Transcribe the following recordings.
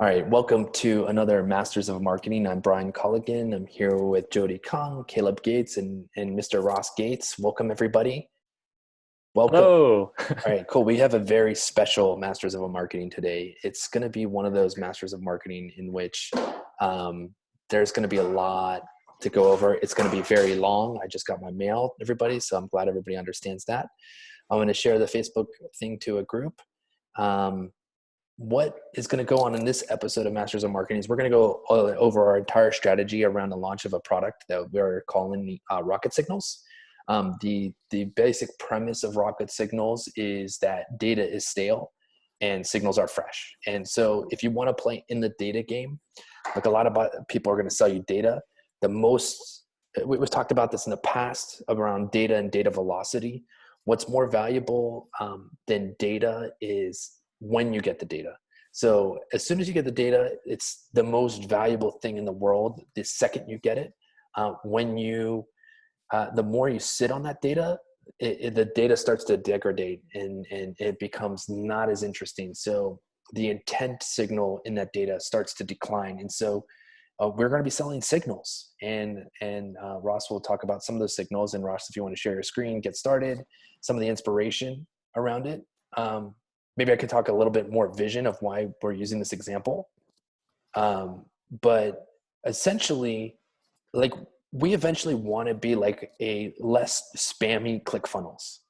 All right, welcome to another Masters of Marketing. I'm Bryan Colligan. I'm here with Jody Kong, Caleb Gates, and Mr. Ross Gates. Welcome, everybody. Welcome. Hello. All right, cool. We have a very special Masters of Marketing today. It's going to be one of those Masters of Marketing in which there's going to be a lot to go over. It's going to be very long. I just got my mail, everybody, so I'm glad everybody understands that. I'm going to share the Facebook thing to a group. What is going to go on in this episode of Masters of Marketing is we're going to go over our entire strategy around the launch of a product that we're calling Rocket Signals. The basic premise of Rocket Signals is that data is stale and signals are fresh. And so if you want to play in the data game, like a lot of people are going to sell you data. We've talked about this in the past around data and data velocity. What's more valuable than data is when you get the data. So as soon as you get the data, it's the most valuable thing in the world the second you get it. The more you sit on that data, the data starts to degrade and it becomes not as interesting. So the intent signal in that data starts to decline. And so we're going to be selling signals, and Ross will talk about some of those signals. And Ross, if you want to share your screen, get started, some of the inspiration around it. Maybe I could talk a little bit more vision of why we're using this example. But essentially, like we eventually want to be like a less spammy ClickFunnels,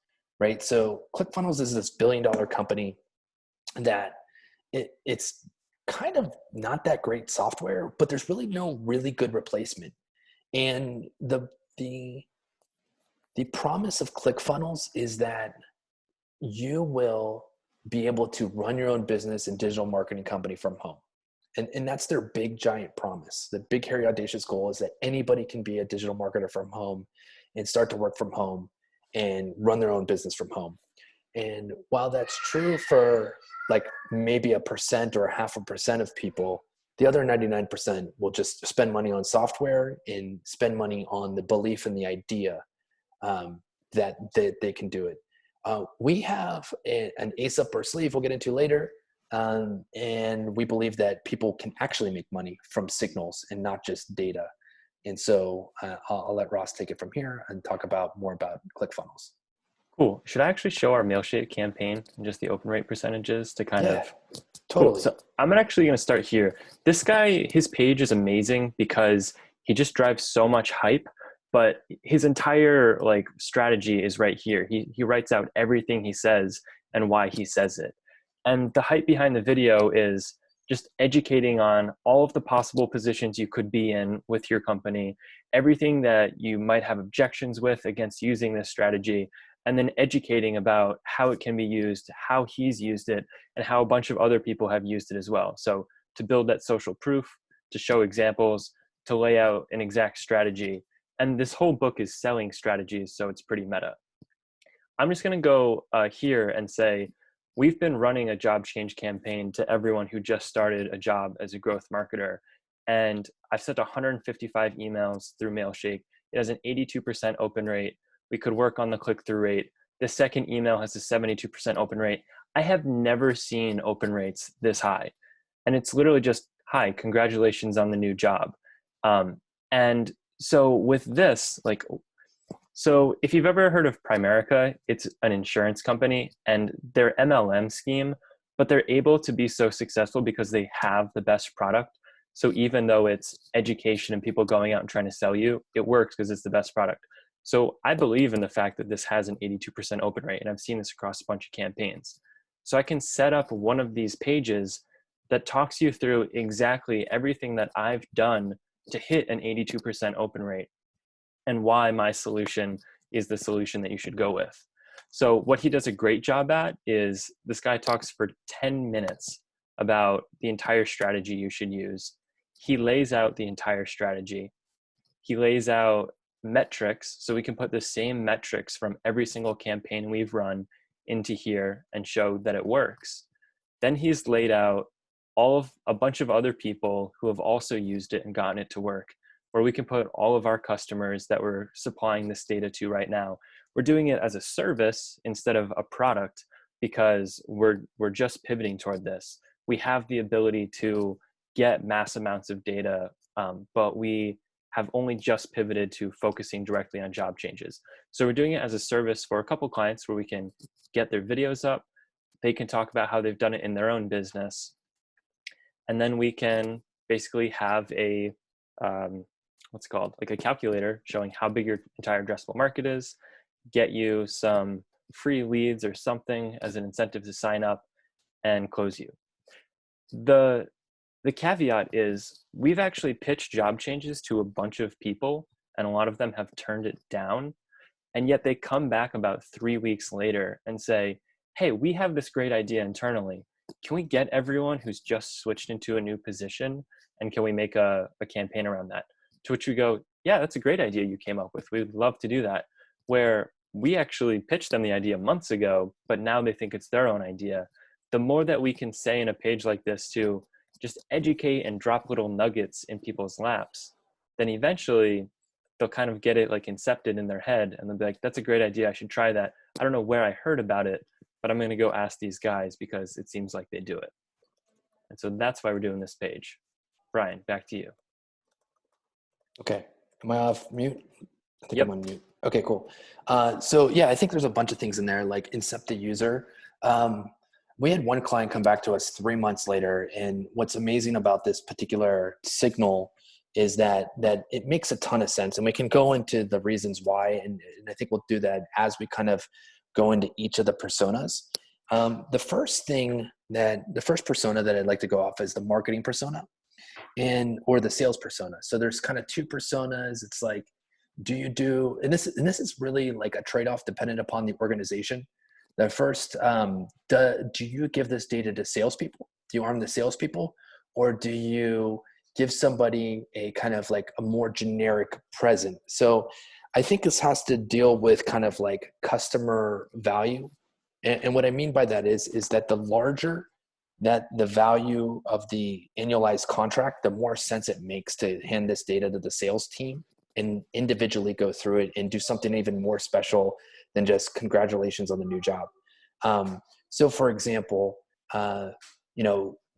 right? So ClickFunnels is this billion-dollar company that it's kind of not that great software, but there's really no really good replacement. And the promise of ClickFunnels is that you will be able to run your own business and digital marketing company from home. And that's their big giant promise. The big hairy audacious goal is that anybody can be a digital marketer from home and start to work from home and run their own business from home. And while that's true for like maybe 1% or 0.5% of people, the other 99% will just spend money on software and spend money on the belief and the idea that they can do it. We have an ace up our sleeve we'll get into later. And we believe that people can actually make money from signals and not just data. And so I'll let Ross take it from here and talk more about ClickFunnels. Cool. Should I actually show our Mailshake campaign and just the open rate percentages to kind of... Totally. Cool. So I'm actually going to start here. This guy, his page is amazing because he just drives so much hype, but his entire like strategy is right here. He writes out everything he says and why he says it. And the hype behind the video is just educating on all of the possible positions you could be in with your company, everything that you might have objections with against using this strategy, and then educating about how it can be used, how he's used it, and how a bunch of other people have used it as well. So to build that social proof, to show examples, to lay out an exact strategy. And this whole book is selling strategies, so it's pretty meta. I'm just going to go here and say, we've been running a job change campaign to everyone who just started a job as a growth marketer. And I've sent 155 emails through Mailshake. It has an 82% open rate. We could work on the click-through rate. The second email has a 72% open rate. I have never seen open rates this high. And it's literally just, hi, congratulations on the new job. And so with this, so if you've ever heard of Primerica, it's an insurance company and their MLM scheme, but they're able to be so successful because they have the best product. So even though it's education and people going out and trying to sell you, it works because it's the best product. So I believe in the fact that this has an 82% open rate, and I've seen this across a bunch of campaigns. So I can set up one of these pages that talks you through exactly everything that I've done to hit an 82% open rate and why my solution is the solution that you should go with. So what he does a great job at is this guy talks for 10 minutes about the entire strategy you should use. He lays out the entire strategy. He lays out metrics, so we can put the same metrics from every single campaign we've run into here and show that it works. Then he's laid out a bunch of other people who have also used it and gotten it to work, where we can put all of our customers that we're supplying this data to right now. We're doing it as a service instead of a product because we're just pivoting toward this. we have the ability to get mass amounts of data, but we have only just pivoted to focusing directly on job changes. So we're doing it as a service for a couple clients where we can get their videos up. They can talk about how they've done it in their own business. And then we can basically have a, what's it called, like a calculator showing how big your entire addressable market is, get you some free leads or something as an incentive to sign up, and close you. The caveat is we've actually pitched job changes to a bunch of people, and a lot of them have turned it down. And yet they come back about 3 weeks later and say, hey, we have this great idea internally. Can we get everyone who's just switched into a new position? And can we make a campaign around that? To which we go, yeah, that's a great idea you came up with. We'd love to do that. Where we actually pitched them the idea months ago, but now they think it's their own idea. The more that we can say in a page like this to just educate and drop little nuggets in people's laps, then eventually they'll kind of get it like incepted in their head, and they'll be like, that's a great idea, I should try that. I don't know where I heard about it, but I'm going to go ask these guys because it seems like they do it. And so that's why we're doing this page. Bryan, back to you. Okay. Am I off mute? I think Yep. I'm on mute. Okay, cool. So yeah, I think there's a bunch of things in there, like incept the user. We had one client come back to us 3 months later, and what's amazing about this particular signal is that it makes a ton of sense, and we can go into the reasons why, and I think we'll do that as we kind of go into each of the personas. The first persona that I'd like to go off is the marketing persona or the sales persona. So there's kind of two personas. It's like, and this is really like a trade-off dependent upon the organization. The first, do you give this data to salespeople? Do you arm the salespeople, or do you give somebody a kind of like a more generic present? So I think this has to deal with kind of like customer value. And what I mean by that is that the larger that the value of the annualized contract, the more sense it makes to hand this data to the sales team and individually go through it and do something even more special than just congratulations on the new job. So for example,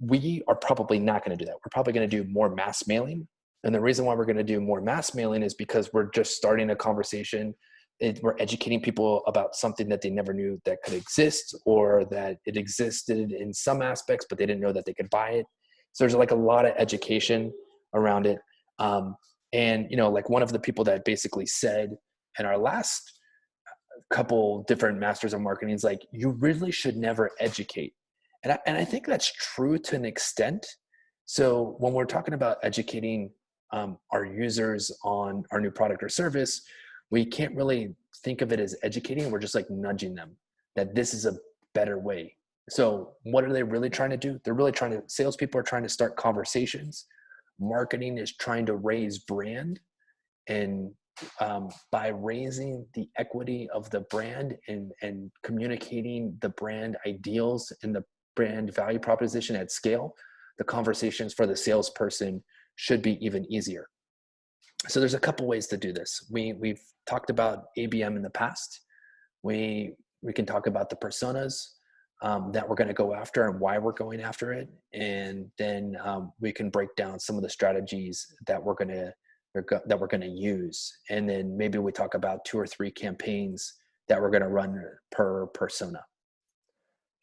we are probably not going to do that. We're probably going to do more mass mailing. And the reason why we're going to do more mass mailing is because we're just starting a conversation. We're educating people about something that they never knew that could exist, or that it existed in some aspects, but they didn't know that they could buy it. So there's like a lot of education around it. And, like one of the people that basically said in our last couple different masters of marketing is like, you really should never educate. And I think that's true to an extent. So when we're talking about educating our users on our new product or service, we can't really think of it as educating. We're just like nudging them that this is a better way. So what are they really trying to do? Salespeople are trying to start conversations. Marketing is trying to raise brand. And by raising the equity of the brand and communicating the brand ideals and the brand value proposition at scale, the conversations for the salesperson should be even easier. So there's a couple ways to do this. We've talked about ABM in the past. We can talk about the personas that we're going to go after and why we're going after it. And then we can break down some of the strategies that we're going to use. And then maybe we talk about 2 or 3 campaigns that we're going to run per persona.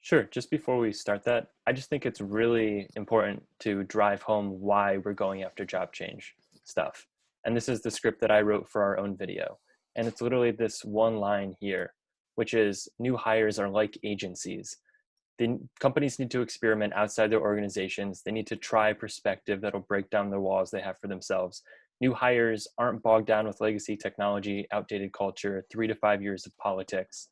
Sure. Just before we start that, I just think it's really important to drive home why we're going after job change stuff. And this is the script that I wrote for our own video. And it's literally this one line here, which is, new hires are like agencies. The companies need to experiment outside their organizations. They need to try perspective that'll break down the walls they have for themselves. New hires aren't bogged down with legacy technology, outdated culture, 3 to 5 years of politics.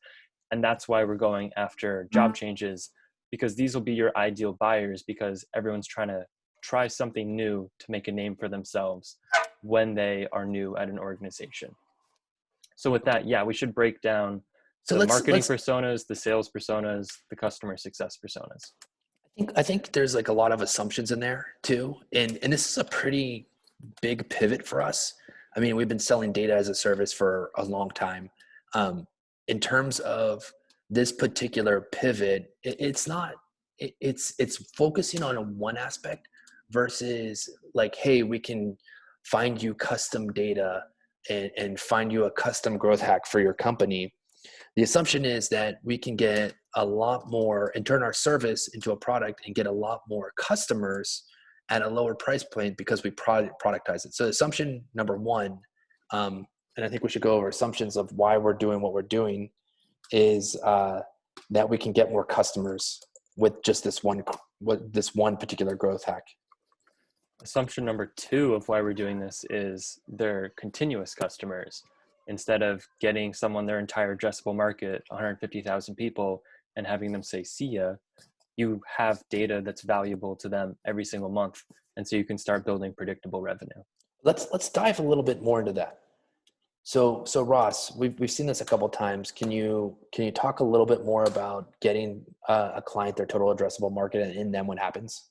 And that's why we're going after job changes, because these will be your ideal buyers, because everyone's trying to try something new to make a name for themselves when they are new at an organization. So with that, yeah, we should break down the marketing personas, the sales personas, the customer success personas. I think there's like a lot of assumptions in there too. And this is a pretty big pivot for us. I mean, we've been selling data as a service for a long time. In terms of this particular pivot, it's not it's focusing on one aspect versus like, hey, we can find you custom data and find you a custom growth hack for your company. The assumption is that we can get a lot more and turn our service into a product and get a lot more customers at a lower price point because we productize it. So assumption number one, and I think we should go over assumptions of why we're doing what we're doing, is that we can get more customers with just this one particular growth hack. Assumption number two of why we're doing this is they're continuous customers. Instead of getting someone their entire addressable market, 150,000 people, and having them say, see ya, you have data that's valuable to them every single month. And so you can start building predictable revenue. Let's dive a little bit more into that. So Ross, we've seen this a couple of times. Can you talk a little bit more about getting a client their total addressable market and then what happens?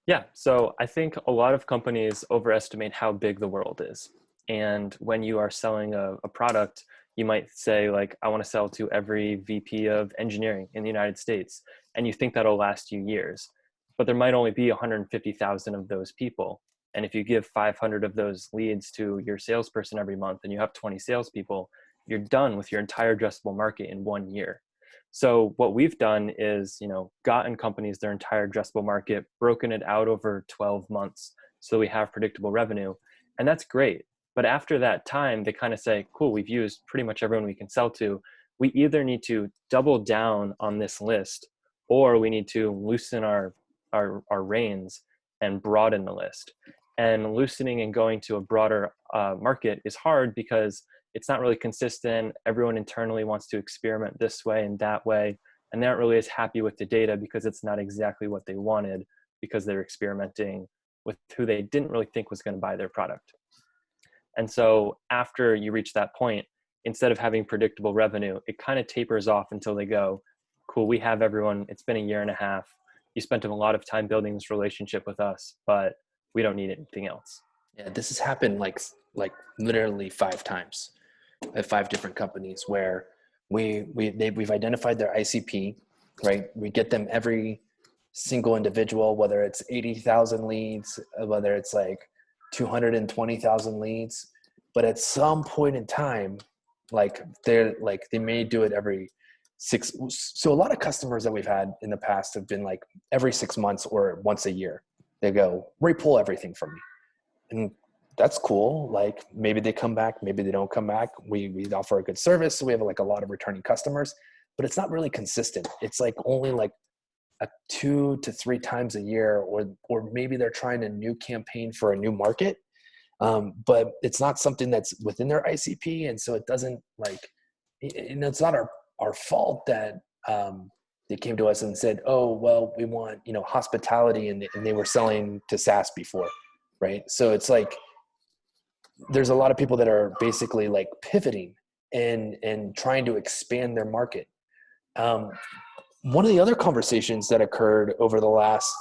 Yeah, so I think a lot of companies overestimate how big the world is. And when you are selling a product, you might say, like, I want to sell to every VP of engineering in the United States. And you think that'll last you years. But there might only be 150,000 of those people. And if you give 500 of those leads to your salesperson every month and you have 20 salespeople, you're done with your entire addressable market in 1 year. So what we've done is, gotten companies their entire addressable market, broken it out over 12 months so we have predictable revenue. And that's great. But after that time, they kind of say, cool, we've used pretty much everyone we can sell to. We either need to double down on this list, or we need to loosen our reins and broaden the list. And loosening and going to a broader market is hard because it's not really consistent. Everyone internally wants to experiment this way and that way. And they aren't really as happy with the data because it's not exactly what they wanted, because they're experimenting with who they didn't really think was going to buy their product. And so after you reach that point, instead of having predictable revenue, it kind of tapers off until they go, cool, we have everyone. It's been 1.5 years. You spent a lot of time building this relationship with us, but we don't need anything else. Yeah, this has happened like literally 5 times at 5 different companies where we've identified their ICP, right? We get them every single individual, whether it's 80,000 leads, whether it's like 220,000 leads, but at some point in time, they may do it every 6. So a lot of customers that we've had in the past have been like every 6 months or once a year. They go, repull everything from me. And that's cool. Like, maybe they come back, maybe they don't come back. We offer a good service. So we have like a lot of returning customers, but it's not really consistent. It's like only like 2 to 3 times a year, or maybe they're trying a new campaign for a new market. But it's not something that's within their ICP. And so it doesn't it's not our fault that, they came to us and said, oh, well, we want, hospitality, and they were selling to SaaS before. Right. So it's like, there's a lot of people that are basically like pivoting and trying to expand their market. One of the other conversations that occurred over the last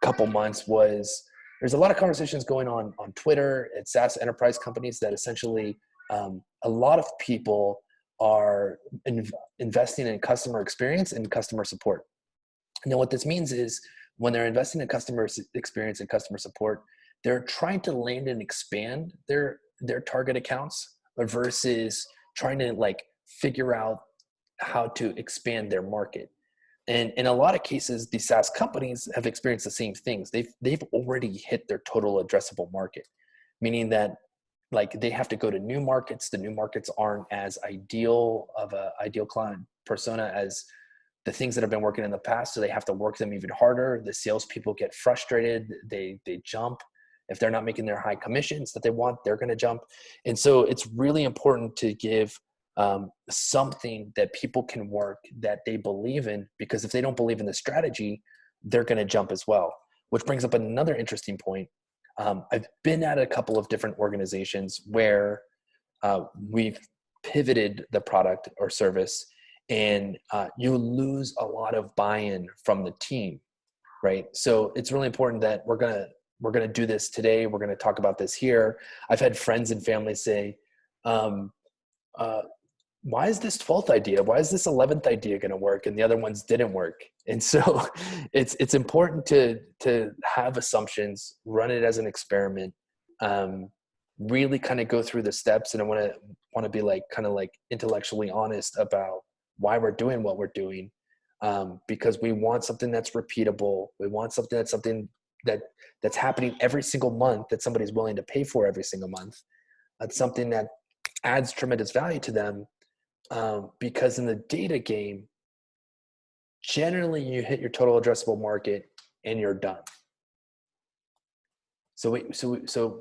couple months was, there's a lot of conversations going on Twitter at SaaS enterprise companies that essentially, a lot of people are investing in customer experience and customer support. Now, what this means is, when they're investing in customer experience and customer support, they're trying to land and expand their target accounts versus trying to like figure out how to expand their market. And in a lot of cases, these SaaS companies have experienced the same things. They've already hit their total addressable market, meaning that like they have to go to new markets. The new markets aren't as ideal of a ideal client persona as the things that have been working in the past. So they have to work them even harder. The salespeople get frustrated. They jump. If they're not making their high commissions that they want, they're going to jump. And so it's really important to give something that people can work, that they believe in, because if they don't believe in the strategy, they're going to jump as well. Which brings up another interesting point. I've been at a couple of different organizations where we've pivoted the product or service, and you lose a lot of buy-in from the team, right? So it's really important that we're gonna do this today. We're gonna talk about this here. I've had friends and family say, why is this 12th idea? Why is this 11th idea going to work and the other ones didn't work? And so it's important to have assumptions, run it as an experiment, really kind of go through the steps. And I want to be like, kind of like intellectually honest about why we're doing what we're doing. Because we want something that's repeatable. We want something that's happening every single month, that somebody's willing to pay for every single month. That's something that adds tremendous value to them. Because in the data game, generally you hit your total addressable market and you're done. So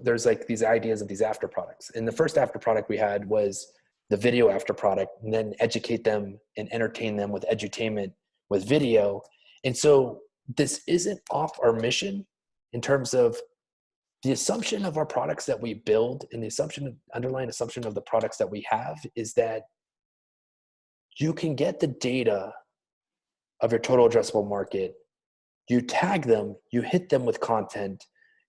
there's like these ideas of these after products. And the first after product we had was the video after product, and then educate them and entertain them with edutainment with video. And so this isn't off our mission in terms of the assumption of our products that we build, and the underlying assumption of the products that we have is that you can get the data of your total addressable market, you tag them, you hit them with content,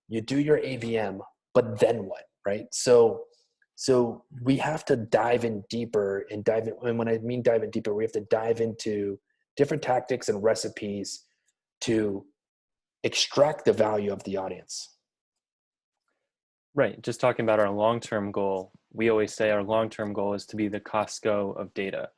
you do your ABM, but then what, right? So we have to dive in deeper and and when I mean dive in deeper, we have to dive into different tactics and recipes to extract the value of the audience. Right. Just talking about our long-term goal, we always say our long-term goal is to be the Costco of data.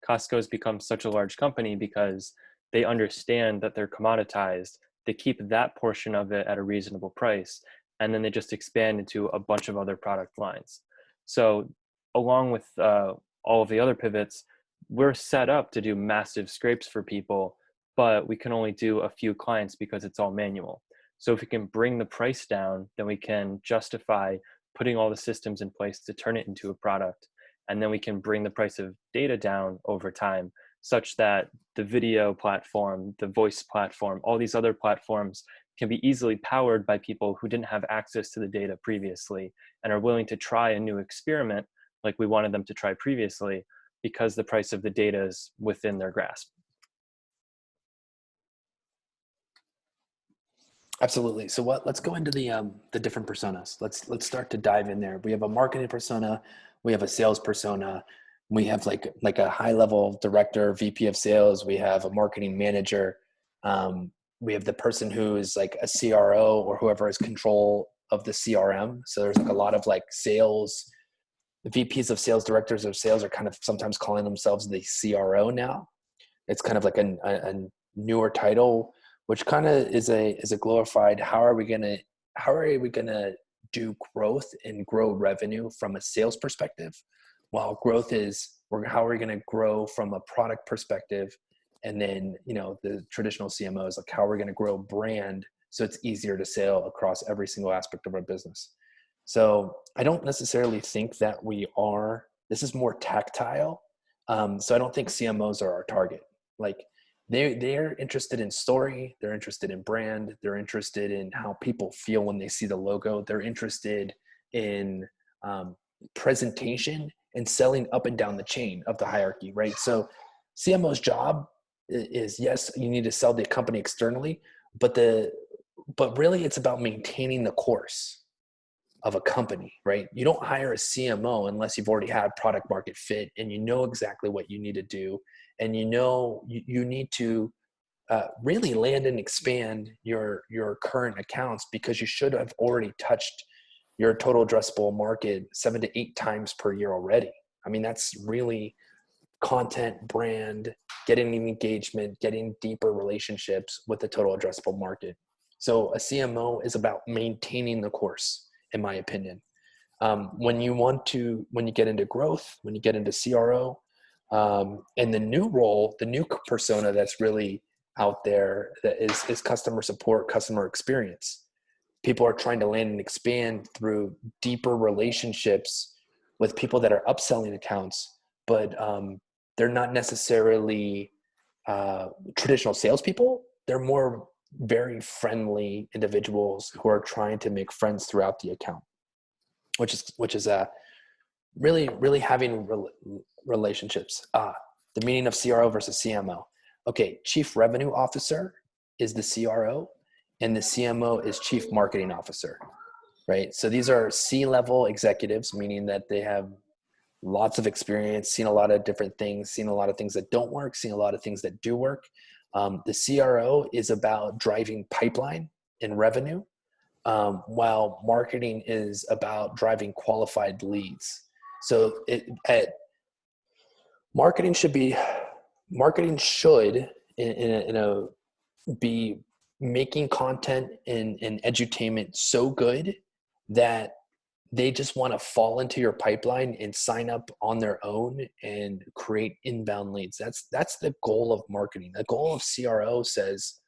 Costco has become such a large company because they understand that they're commoditized. They keep that portion of it at a reasonable price, and then they just expand into a bunch of other product lines. So along with all of the other pivots, we're set up to do massive scrapes for people, but we can only do a few clients because it's all manual. So if we can bring the price down, then we can justify putting all the systems in place to turn it into a product. And then we can bring the price of data down over time, such that the video platform, the voice platform, all these other platforms can be easily powered by people who didn't have access to the data previously and are willing to try a new experiment like we wanted them to try previously, because the price of the data is within their grasp. Absolutely. So let's go into the different personas. Let's start to dive in there. We have a marketing persona, we have a sales persona, we have like a high level director, VP of sales, we have a marketing manager, we have the person who is like a CRO or whoever has control of the CRM. So there's like a lot of like sales, the VPs of sales, directors of sales are kind of sometimes calling themselves the CRO now. It's kind of like a newer title, which kind of is a glorified, how are we gonna do growth and grow revenue from a sales perspective, while growth is, how are we gonna grow from a product perspective, and then the traditional CMO is like, how are we gonna grow brand so it's easier to sell across every single aspect of our business. So I don't necessarily think that this is more tactile. So I don't think CMOs are our target. Like, they're interested in story, they're interested in brand, they're interested in how people feel when they see the logo, they're interested in presentation and selling up and down the chain of the hierarchy, right? So CMO's job is, yes, you need to sell the company externally, but really it's about maintaining the course of a company, right? You don't hire a CMO unless you've already had product market fit and you know exactly what you need to do. And you need to really land and expand your current accounts, because you should have already touched your total addressable market 7 to 8 times per year already. I mean, that's really content, brand, getting engagement, getting deeper relationships with the total addressable market. So a CMO is about maintaining the course, in my opinion. When you get into growth, when you get into CRO, and the new role, the new persona that's really out there, that is customer support, customer experience. People are trying to land and expand through deeper relationships with people that are upselling accounts, but they're not necessarily traditional salespeople. They're more very friendly individuals who are trying to make friends throughout the account, which is really having relationships. The meaning of CRO versus CMO. Okay, Chief Revenue Officer is the CRO, and the CMO is Chief Marketing Officer, right? So these are C-level executives, meaning that they have lots of experience, seen a lot of different things, seen a lot of things that don't work, seen a lot of things that do work. The CRO is about driving pipeline and revenue, while marketing is about driving qualified leads. So marketing should be be making content and edutainment so good that they just want to fall into your pipeline and sign up on their own and create inbound leads. That's the goal of marketing. The goal of CRO says,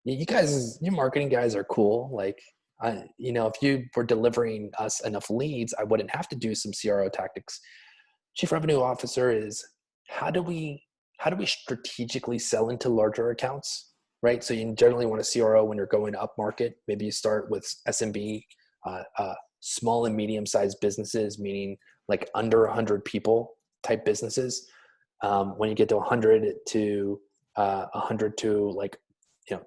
you guys, you marketing guys are cool. Like, if you were delivering us enough leads, I wouldn't have to do some CRO tactics. Chief Revenue Officer is, how do we strategically sell into larger accounts, right? So you generally want a CRO when you're going up market. Maybe you start with SMB, small and medium-sized businesses, meaning like under 100 people type businesses. When you get to 100 to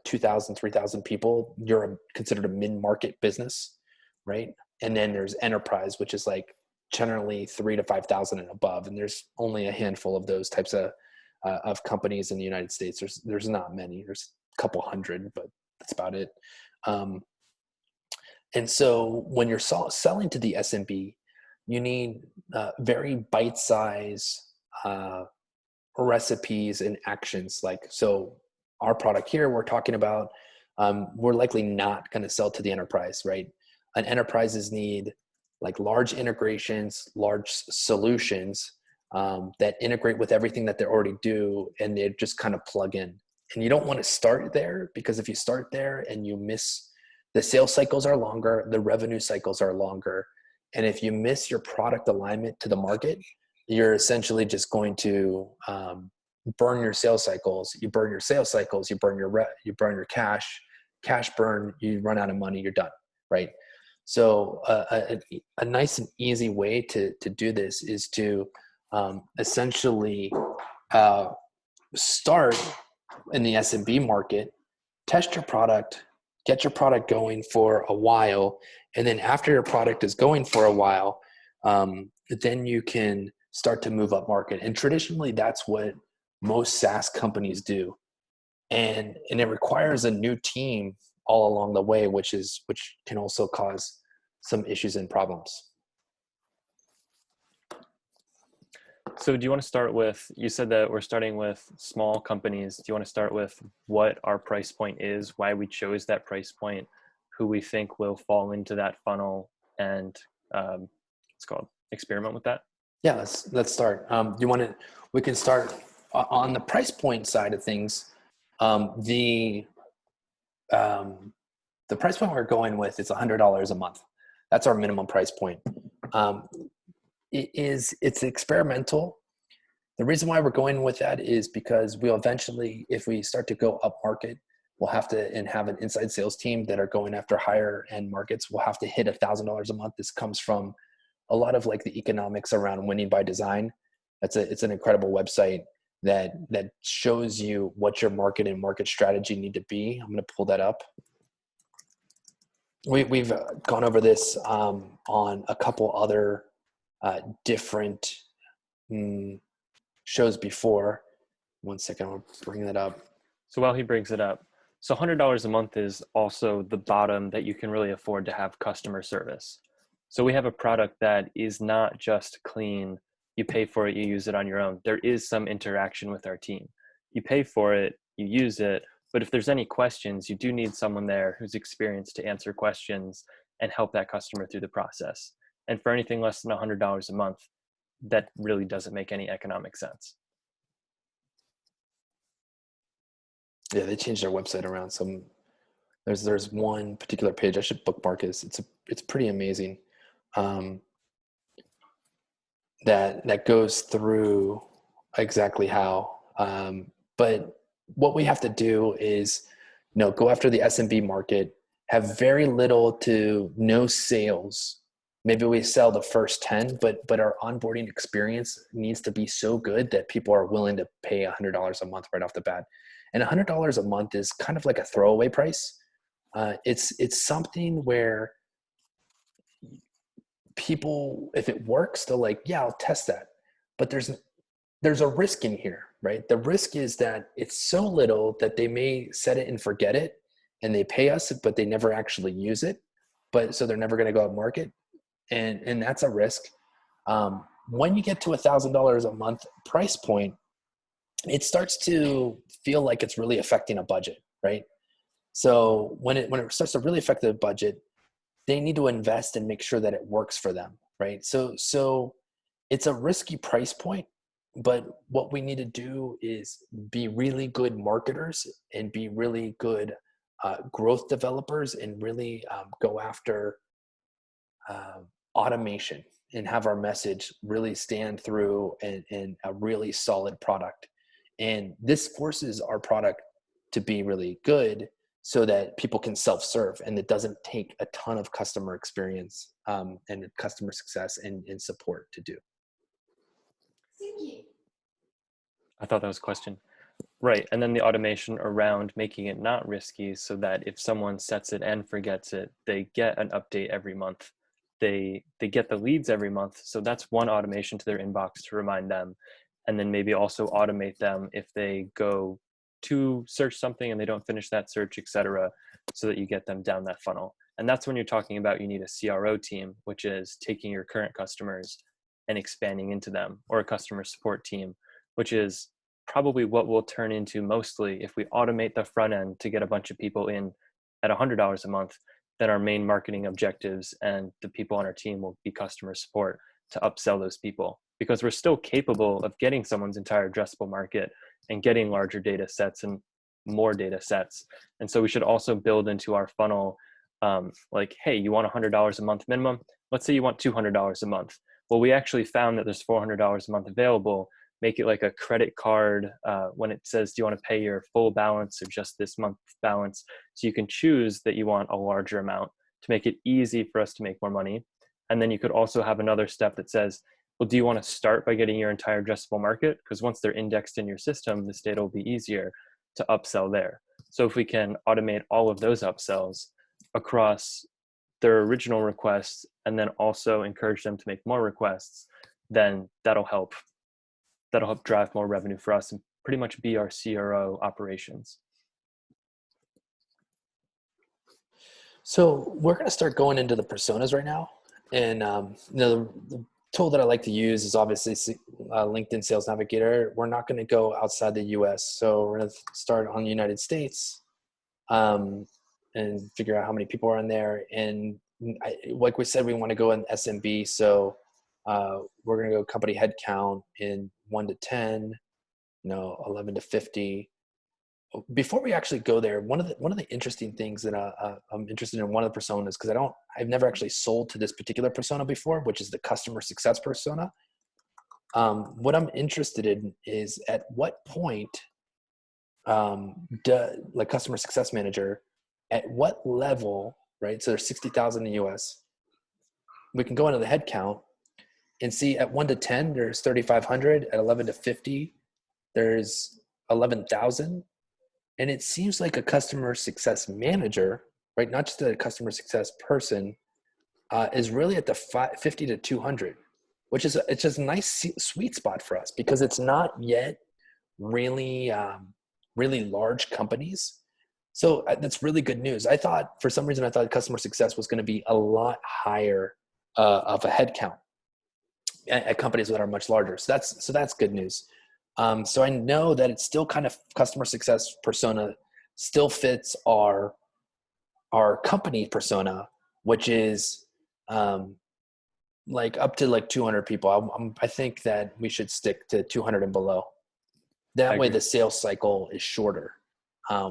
2,000, 3,000 people, you're considered a mid-market business, right? And then there's enterprise, which is like generally 3,000 to 5,000 and above. And there's only a handful of those types of companies in the United States. There's not many. There's a couple hundred, but that's about it. And so when you're selling to the SMB, you need very bite-size recipes and actions. So our product here, we're talking about, we're likely not going to sell to the enterprise, right? And enterprises need like large integrations, large solutions that integrate with everything that they already do, and they just kind of plug in. And you don't want to start there, because if you start there and you miss, the sales cycles are longer, the revenue cycles are longer. And if you miss your product alignment to the market, you're essentially just going to burn your sales cycles. You burn your sales cycles, you burn your cash burn, you run out of money, you're done, right? So a nice and easy way to do this is to essentially start in the SMB market, test your product, get your product going for a while, and then after your product is going for a while, then you can start to move up market. And traditionally, that's what most SaaS companies do. And it requires a new team all along the way, which can also cause some issues and problems. So do you want to start with, you said that we're starting with small companies. Do you want to start with what our price point is, why we chose that price point, who we think will fall into that funnel, and it's called experiment with that? Yeah, let's start. We can start on the price point side of things. The price point we're going with is $100 a month. That's our minimum price point. It's experimental. The reason why we're going with that is because we'll eventually, if we start to go up market, we'll have to have an inside sales team that are going after higher end markets. We'll have to hit $1,000 a month. This comes from a lot of like the economics around winning by design. It's an incredible website that shows you what your market and market strategy need to be. I'm going to pull that up. We've gone over this on a couple other different shows before. One second, I'll bring that up. So while he brings it up, so $100 a month is also the bottom that you can really afford to have customer service. So we have a product that is not just clean. You pay for it, you use it on your own. There is some interaction with our team. You pay for it, you use it, but if there's any questions, you do need someone there who's experienced to answer questions and help that customer through the process. And for anything less than $100 a month, that really doesn't make any economic sense. Yeah, they changed their website around. There's one particular page I should bookmark. It's pretty amazing. That goes through exactly how. But what we have to do is, go after the SMB market, have very little to no sales. Maybe we sell the first 10, but our onboarding experience needs to be so good that people are willing to pay $100 a month right off the bat. And $100 a month is kind of like a throwaway price. It's something where people, if it works, they're like, yeah, I'll test that. But there's a risk in here, right? The risk is that it's so little that they may set it and forget it, and they pay us, but they never actually use it. But so they're never going to go out and market, and that's a risk. When you get to $1,000 a month price point, it starts to feel like it's really affecting a budget, right? So when it starts to really affect the budget, they need to invest and make sure that it works for them, right? So it's a risky price point, but what we need to do is be really good marketers and be really good growth developers, and really go after automation and have our message really stand through and a really solid product. And this forces our product to be really good so that people can self-serve, and it doesn't take a ton of customer experience and customer success and support to do. I thought that was a question. Right. And then the automation around making it not risky so that if someone sets it and forgets it, they get an update every month. They get the leads every month. So that's one automation to their inbox to remind them. And then maybe also automate them if they go to search something and they don't finish that search, etc., so that you get them down that funnel. And that's when you're talking about you need a CRO team, which is taking your current customers and expanding into them, or a customer support team, which is probably what we'll turn into mostly if we automate the front end to get a bunch of people in at $100 a month. Then our main marketing objectives and the people on our team will be customer support to upsell those people, because we're still capable of getting someone's entire addressable market and getting larger data sets and more data sets. And so we should also build into our funnel, like, hey, you want $100 a month minimum? Let's say you want $200 a month. Well, we actually found that there's $400 a month available. Make it like a credit card when it says, do you want to pay your full balance or just this month's balance? So you can choose that you want a larger amount to make it easy for us to make more money. And then you could also have another step that says, well, do you want to start by getting your entire addressable market? Because once they're indexed in your system, this data will be easier to upsell there. So if we can automate all of those upsells across their original requests and then also encourage them to make more requests, then that'll help drive more revenue for us and pretty much be our CRO operations. So we're going to start going into the personas right now. And the tool that I like to use is obviously LinkedIn Sales Navigator. We're not going to go outside the US. So we're going to start on the United States and figure out how many people are in there. And like we said, we want to go in SMB. So we're going to go company headcount in 1 to 10, 11 to 50. Before we actually go there, one of the interesting things that I'm interested in one of the personas, because I've never actually sold to this particular persona before, which is the customer success persona. What I'm interested in is at what point, like customer success manager, at what level, right? So there's 60,000 in the US. We can go into the head count and see at 1 to 10, there's 3,500. At 11 to 50, there's 11,000. And it seems like a customer success manager, right? Not just a customer success person, is really at the 50 to 200, which is it's just a nice sweet spot for us, because it's not yet really, really large companies. So that's really good news. For some reason, I thought customer success was going to be a lot higher of a headcount at companies that are much larger. So that's good news. So I know that it's still kind of customer success persona still fits our company persona, which is like up to like 200 people. I think that we should stick to 200 and below. That way the sales cycle is shorter.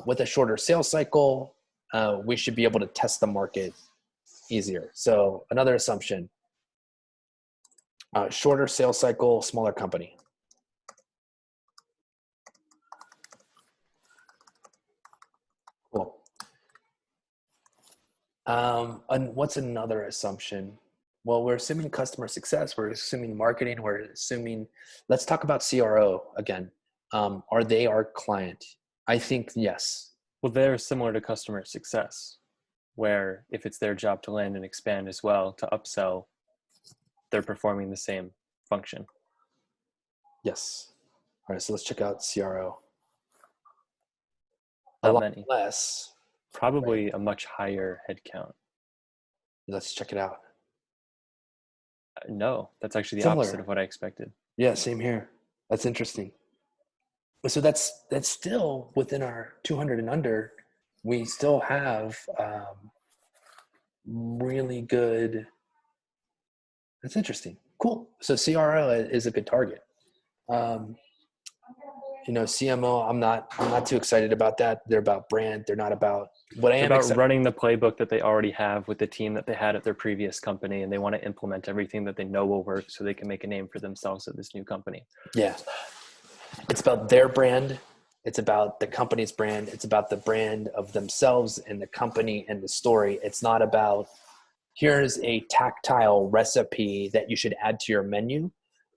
With a shorter sales cycle, we should be able to test the market easier. So another assumption, shorter sales cycle, smaller company. Cool. And what's another assumption? Well, we're assuming customer success, we're assuming marketing, we're assuming, let's talk about CRO again. Are they our client? I think yes. Well, they're similar to customer success, where if it's their job to land and expand as well, to upsell, they're performing the same function. Yes. All right, so let's check out CRO. A Not lot many. less. Probably a much higher headcount. Let's check it out. No, that's actually the Similar. opposite of what I expected. Yeah, same here. That's interesting. So that's still within our 200 and under. We still have really good. That's interesting. Cool. So CRO is a good target. CMO, I'm not too excited about that. They're about brand. They're not about what I It's am about excited. running the playbook that they already have with the team that they had at their previous company, and they want to implement everything that they know will work so they can make a name for themselves at this new company. Yeah. It's about their brand. It's about the company's brand. It's about the brand of themselves and the company and the story. It's not about here's a tactile recipe that you should add to your menu.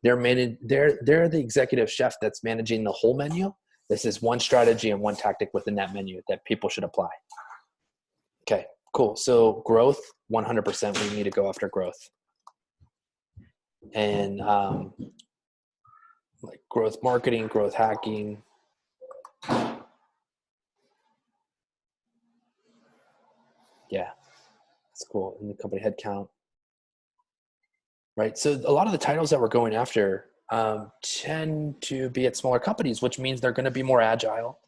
They're the executive chef that's managing the whole menu. This is one strategy and one tactic within that menu that people should apply. Okay, cool. So growth, 100%. We need to go after growth. And like growth marketing, growth hacking. Yeah, that's cool. In the company headcount. Right. So a lot of the titles that we're going after tend to be at smaller companies, which means they're going to be more agile,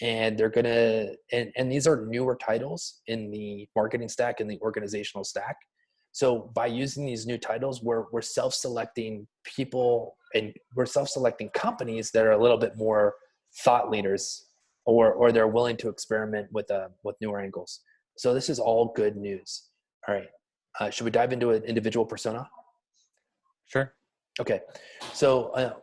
and they're going to, and these are newer titles in the marketing stack and the organizational stack. So by using these new titles, we're self-selecting people, and we're self-selecting companies that are a little bit more thought leaders, or they're willing to experiment with newer angles. So this is all good news. All right. Should we dive into an individual persona? Sure. Okay. So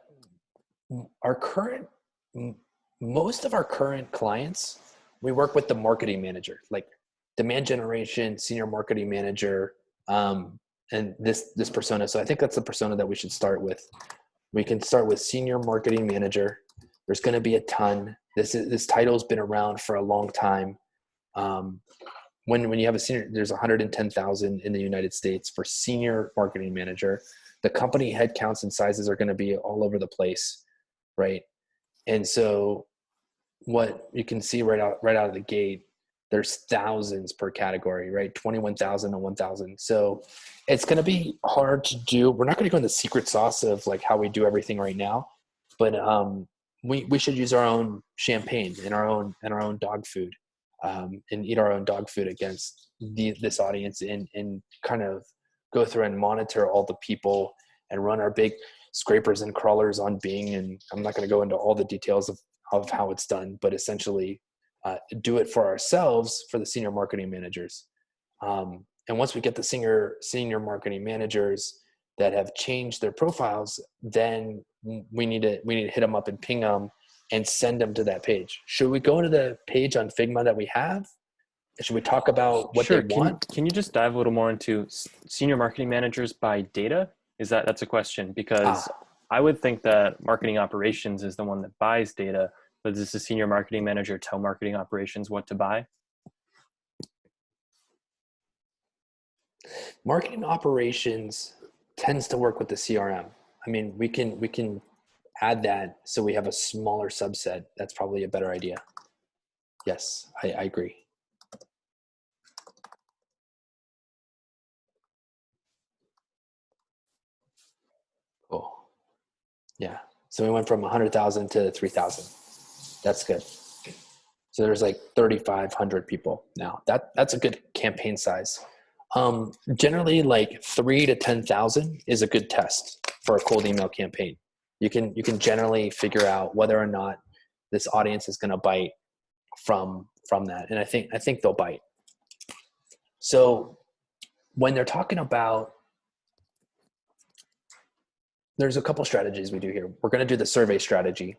most of our current clients, we work with the marketing manager, like demand generation, senior marketing manager, and this persona. So I think that's the persona that we should start with. We can start with senior marketing manager. There's going to be a ton. This title's been around for a long time. When you have a senior, there's 110,000 in the United States for senior marketing manager. The company headcounts and sizes are going to be all over the place, right? And so what you can see right out of the gate, there's thousands per category, right? 21,000 to 1,000. So it's going to be hard to do. We're not going to go in the secret sauce of like how we do everything right now, but we should use our own champagne and our own dog food, and eat our own dog food against this audience, and kind of go through and monitor all the people and run our big scrapers and crawlers on Bing. And I'm not going to go into all the details of how it's done, but essentially do it for ourselves for the senior marketing managers. And once we get the senior marketing managers that have changed their profiles, then we need to hit them up and ping them and send them to that page. Should we go to the page on Figma that we have? Should we talk about what Sure. they want? Can you just dive a little more into senior marketing managers by data? That's a question, because I would think that marketing operations is the one that buys data, but does the senior marketing manager tell marketing operations what to buy? Marketing operations tends to work with the CRM. I mean, we can add that so we have a smaller subset. That's probably a better idea. Yes, I agree. Cool. Yeah. So we went from 100,000 to 3,000. That's good. So there's like 3,500 people now. That's a good campaign size. Generally, like 3 to 10,000 is a good test for a cold email campaign. You can generally figure out whether or not this audience is going to bite from that, and I think they'll bite. So when they're talking about, there's a couple strategies we do here. We're going to do the survey strategy.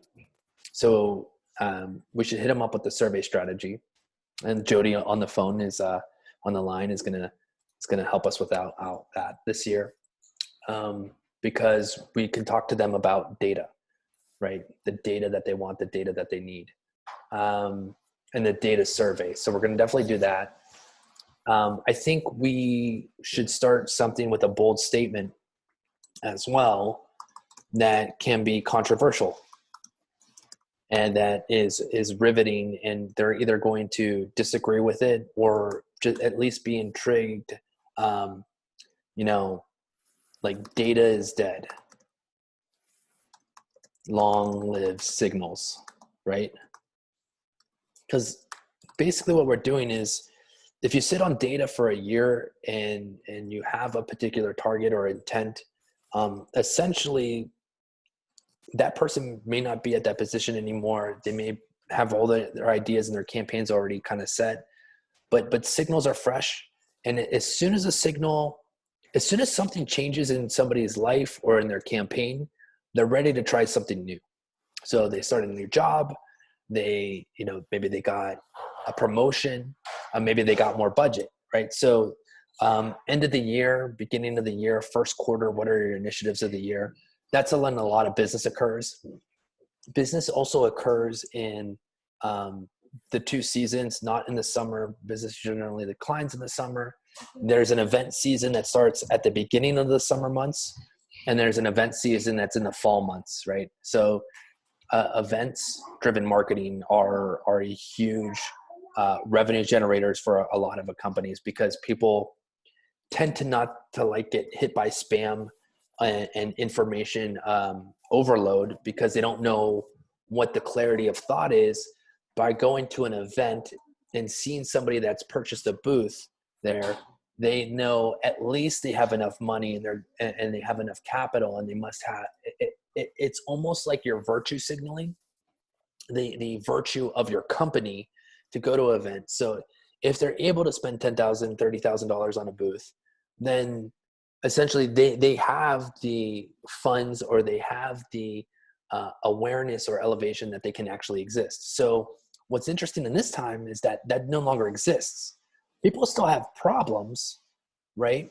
So we should hit them up with the survey strategy, and Jody on the phone is on the line is gonna help us without that this year, because we can talk to them about data, right? The data that they want, the data that they need, and the data survey. So we're going to definitely do that. I think we should start something with a bold statement as well that can be controversial and that is riveting, and they're either going to disagree with it or just at least be intrigued. You know, like data is dead, long live signals, right? Because basically what we're doing is, if you sit on data for a year and you have a particular target or intent, essentially that person may not be at that position anymore. They may have all their ideas and their campaigns already kind of set, but signals are fresh. And as soon as something changes in somebody's life or in their campaign, they're ready to try something new. So they start a new job, maybe they got a promotion, maybe they got more budget, right? So end of the year, beginning of the year, first quarter, what are your initiatives of the year? That's when a lot of business occurs. Business also occurs in the two seasons, not in the summer. Business generally declines in the summer. There's an event season that starts at the beginning of the summer months, and there's an event season that's in the fall months, right? So events-driven marketing are a huge revenue generators for a lot of companies, because people tend to not to like get hit by spam and information overload, because they don't know what the clarity of thought is. By going to an event and seeing somebody that's purchased a booth there, they know at least they have enough money and they have enough capital, and they must have it's almost like you're virtue signaling the virtue of your company to go to an event. So if they're able to spend $10,000, $30,000 on a booth, then essentially they have the funds, or they have the awareness or elevation that they can actually exist. So what's interesting in this time is that no longer exists. People still have problems, right?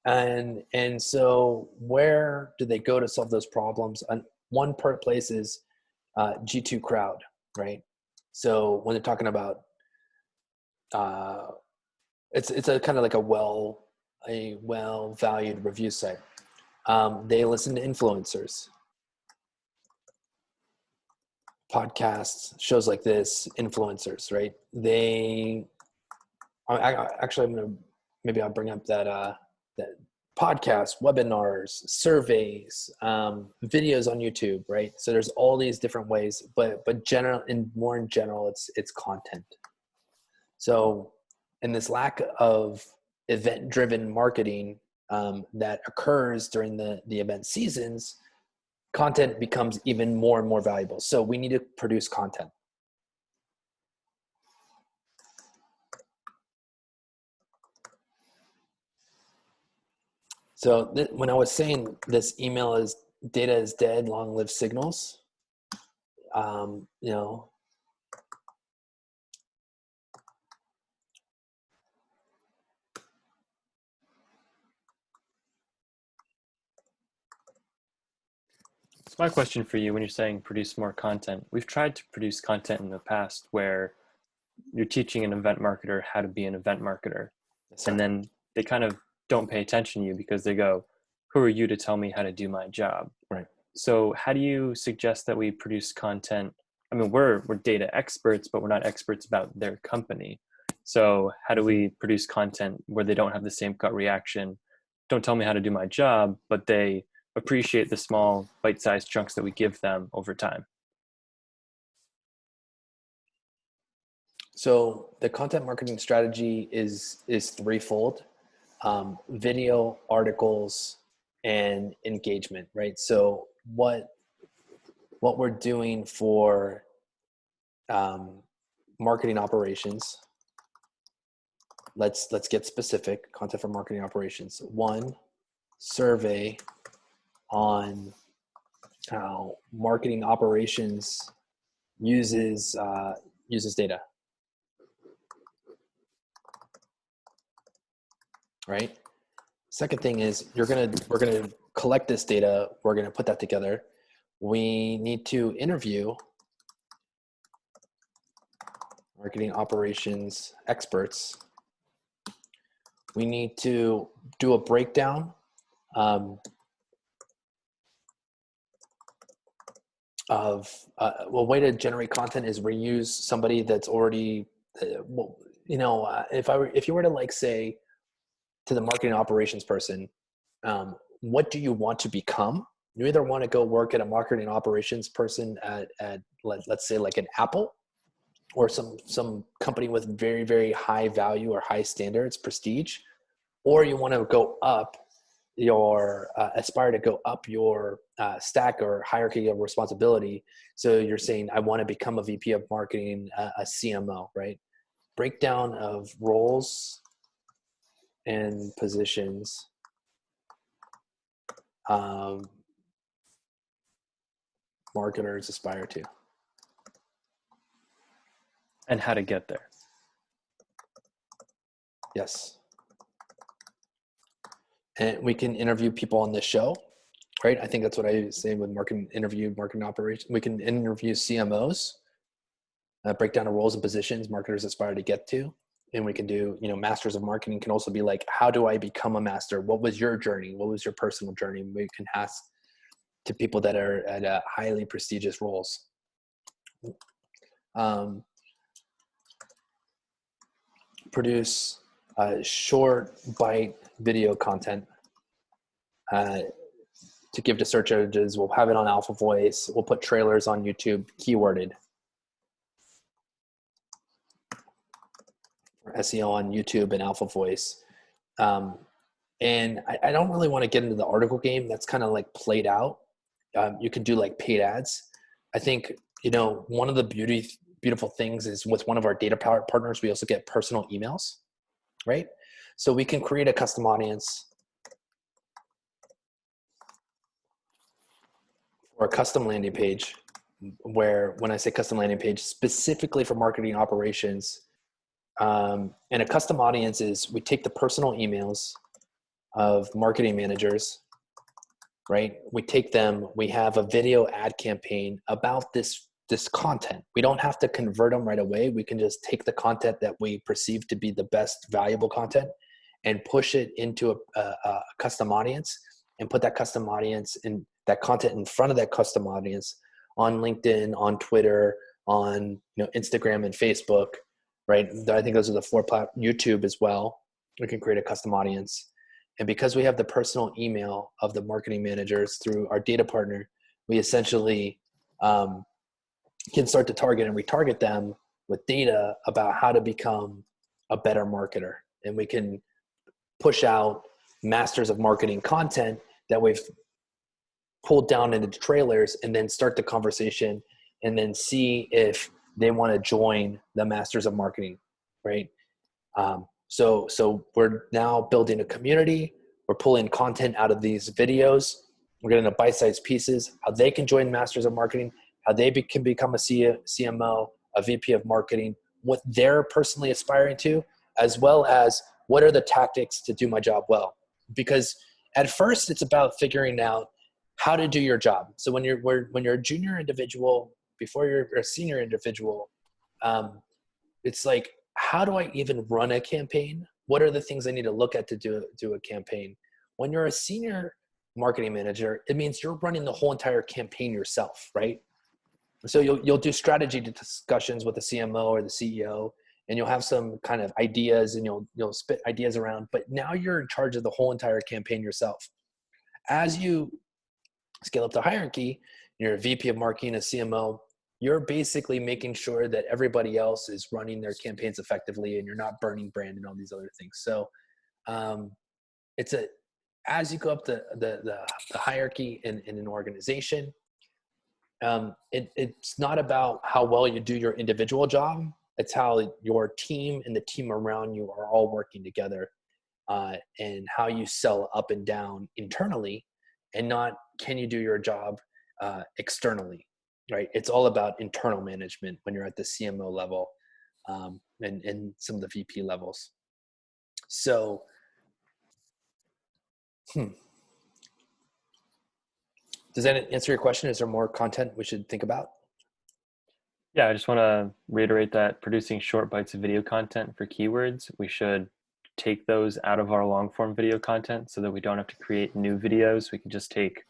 And so where do they go to solve those problems? And one place is G2 crowd, right? So when they're talking about it's a kind of like a well valued review site. They listen to influencers, podcasts, shows like this, influencers, right? Maybe I'll bring up that podcasts, webinars, surveys, videos on YouTube, right? So there's all these different ways, but more in general, it's content. So in this lack of event-driven marketing that occurs during the event seasons, content becomes even more and more valuable. So we need to produce content. So when I was saying this email is data is dead, long live signals, you know, So my question for you, when you're saying produce more content, we've tried to produce content in the past where you're teaching an event marketer how to be an event marketer. And then they kind of don't pay attention to you because they go, who are you to tell me how to do my job? Right. So how do you suggest that we produce content? I mean, we're data experts, but we're not experts about their company. So how do we produce content where they don't have the same gut reaction? Don't tell me how to do my job, but they appreciate the small bite-sized chunks that we give them over time. So the content marketing strategy is threefold: video, articles, and engagement, right? So what we're doing for marketing operations, let's get specific. Content for marketing operations. One, survey on how marketing operations uses data, right? Second thing is we're gonna collect this data. We're gonna put that together. We need to interview marketing operations experts. We need to do a breakdown well, way to generate content is reuse somebody that's already, well, if you were to like say to the marketing operations person, what do you want to become? You either want to go work at a marketing operations person at let's say like an Apple, or some company with very, very high value or high standards, prestige, or you want to go up your aspire to go up your stack or hierarchy of responsibility. So you're saying, I want to become a VP of marketing, a CMO, right? Breakdown of roles and positions, um, marketers aspire to. And how to get there. Yes. And we can interview people on this show, right? I think that's what I say with marketing operations. We can interview CMOs, break down the roles and positions marketers aspire to get to. And we can do, masters of marketing can also be like, how do I become a master? What was your journey? What was your personal journey? We can ask to people that are at highly prestigious roles. Produce short bite video content to give to search engines. We'll have it on AlphaVoice. We'll put trailers on YouTube, keyworded. SEO on YouTube and AlphaVoice. And I don't really want to get into the article game. That's kind of like played out. You can do like paid ads. I think, one of the beautiful things is with one of our data partners, we also get personal emails, right? So we can create a custom audience or a custom landing page, where when I say custom landing page, specifically for marketing operations, and a custom audience is we take the personal emails of marketing managers, right? We take them, we have a video ad campaign about this content. We don't have to convert them right away. We can just take the content that we perceive to be the best valuable content and push it into a custom audience, and put that custom audience and that content in front of that custom audience on LinkedIn, on Twitter, on Instagram and Facebook, right? I think those are the four YouTube as well. We can create a custom audience. And because we have the personal email of the marketing managers through our data partner, we essentially can start to target and retarget them with data about how to become a better marketer. And we can push out masters of marketing content that we've pulled down into the trailers, and then start the conversation and then see if they want to join the masters of marketing, right? So we're now building a community. We're pulling content out of these videos. We're getting the bite-sized pieces, how they can join masters of marketing, how they can become a CMO, a VP of marketing, what they're personally aspiring to, as well as what are the tactics to do my job well. Because at first it's about figuring out how to do your job. So when you're a junior individual, before you're a senior individual, it's like, how do I even run a campaign? What are the things I need to look at to do a campaign? When you're a senior marketing manager, it means you're running the whole entire campaign yourself, right? So you'll do strategy discussions with the CMO or the CEO, and you'll have some kind of ideas, and you'll spit ideas around, but now you're in charge of the whole entire campaign yourself. As you scale up the hierarchy, you're a VP of marketing, a CMO, you're basically making sure that everybody else is running their campaigns effectively, and you're not burning brand and all these other things. So as you go up the hierarchy in an organization, it's not about how well you do your individual job. It's how your team and the team around you are all working together, and how you sell up and down internally, and not can you do your job externally, right? It's all about internal management when you're at the CMO level, and some of the VP levels. So, does that answer your question? Is there more content we should think about? Yeah, I just want to reiterate that producing short bites of video content for keywords, we should take those out of our long form video content so that we don't have to create new videos. We can just take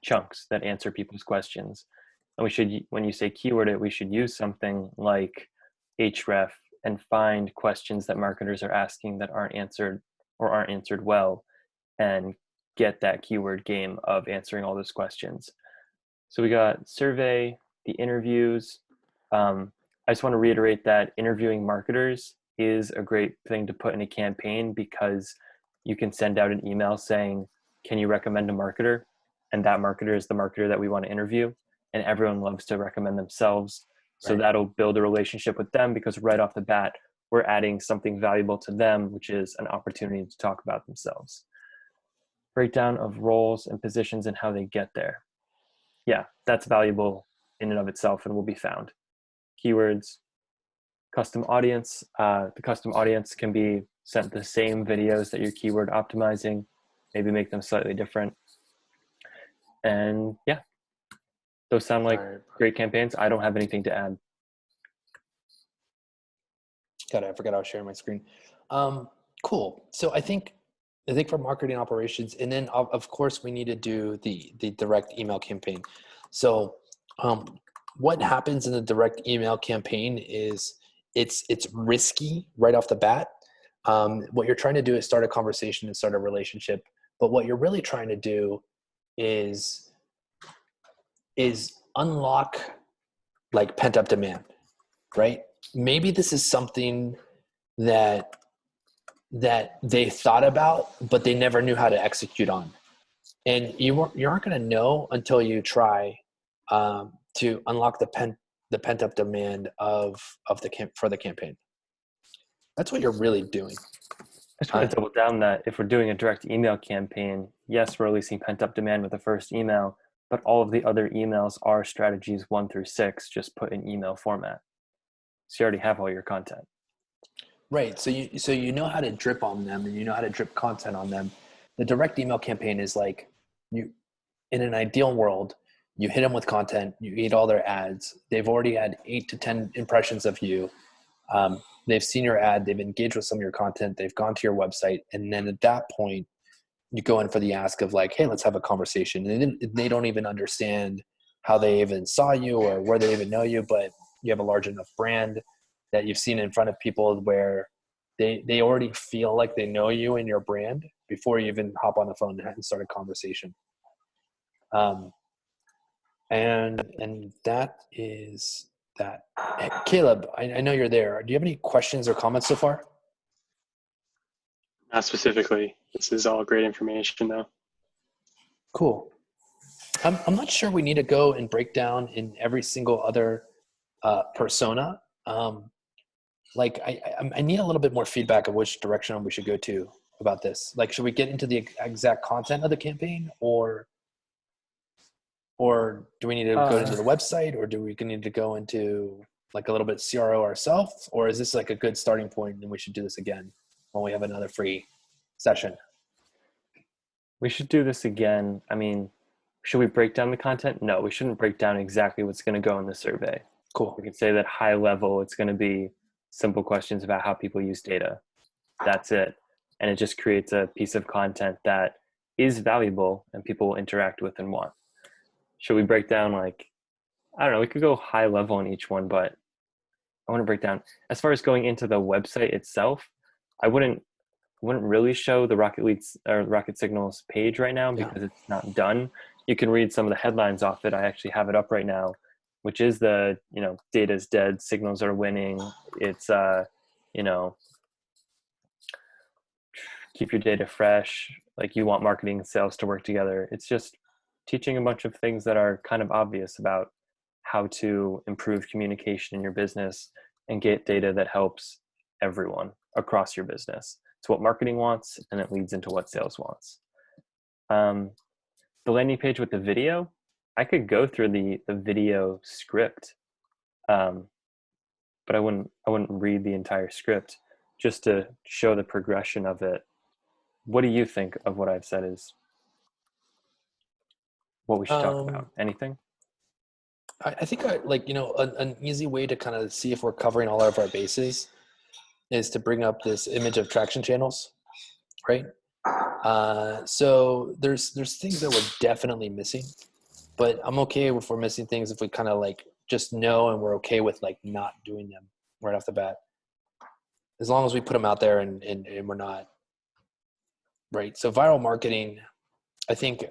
chunks that answer people's questions. And we should, when you say keyword it, we should use something like href and find questions that marketers are asking that aren't answered or aren't answered well, and get that keyword game of answering all those questions. So we got survey, the interviews. I just want to reiterate that interviewing marketers is a great thing to put in a campaign, because you can send out an email saying, can you recommend a marketer? And that marketer is the marketer that we want to interview. And everyone loves to recommend themselves. So Right. that'll build a relationship with them, because right off the bat, we're adding something valuable to them, which is an opportunity to talk about themselves. Breakdown of roles and positions and how they get there. Yeah, that's valuable in and of itself and will be found. Keywords, custom audience. The custom audience can be sent the same videos that you're keyword optimizing, maybe make them slightly different. And yeah, those sound like All right. great campaigns. I don't have anything to add. Got it. I forgot I was sharing my screen. Cool. So I think for marketing operations, and then of course we need to do the direct email campaign. So what happens in the direct email campaign is it's risky right off the bat. What you're trying to do is start a conversation and start a relationship, but what you're really trying to do is unlock like pent up demand, right? Maybe this is something that they thought about, but they never knew how to execute on. And you aren't going to know until you try to unlock the pent up demand for the campaign. That's what you're really doing. I just want to double down that if we're doing a direct email campaign, yes, we're releasing pent up demand with the first email, but all of the other emails are strategies 1 through 6, just put in email format. So you already have all your content. Right. So you know how to drip on them, and you know how to drip content on them. The direct email campaign is like, you, in an ideal world, you hit them with content, you eat all their ads. They've already had 8 to 10 impressions of you. They've seen your ad, they've engaged with some of your content, they've gone to your website, and then at that point, you go in for the ask of like, hey, let's have a conversation. And they don't even understand how they even saw you or where they even know you, but you have a large enough brand that you've seen in front of people where they already feel like they know you and your brand before you even hop on the phone and start a conversation. And that is that. Hey, Caleb, I know you're there. Do you have any questions or comments so far? Not specifically. This is all great information, though. Cool. I'm not sure we need to go and break down in every single other persona. Like I need a little bit more feedback of which direction we should go to about this. Like, should we get into the exact content of the campaign, or do we need to go into the website, or do we need to go into like a little bit CRO ourselves, or is this like a good starting point and we should do this again when we have another free session? We should do this again. I mean, should we break down the content? No, we shouldn't break down exactly what's going to go in the survey. Cool. We can say that high level, it's going to be simple questions about how people use data. That's it. And it just creates a piece of content that is valuable and people will interact with and want. Should we break down, like, I don't know, we could go high level on each one, but I want to break down as far as going into the website itself. I wouldn't really show the Rocket Leads or Rocket Signals page right now because it's not done. You can read some of the headlines off it. I actually have it up right now, which is the, data's dead, signals are winning. It's, keep your data fresh. Like, you want marketing and sales to work together. It's just teaching a bunch of things that are kind of obvious about how to improve communication in your business and get data that helps everyone across your business. It's what marketing wants, and it leads into what sales wants. The landing page with the video, I could go through the video script, but I wouldn't read the entire script, just to show the progression of it. What do you think of what I've said is what we should talk about? Anything? I think an easy way to kind of see if we're covering all of our bases is to bring up this image of traction channels, right? So there's things that we're definitely missing, but I'm okay if we're missing things, if we kind of like just know and we're okay with like not doing them right off the bat. As long as we put them out there and we're not, right? So viral marketing, I think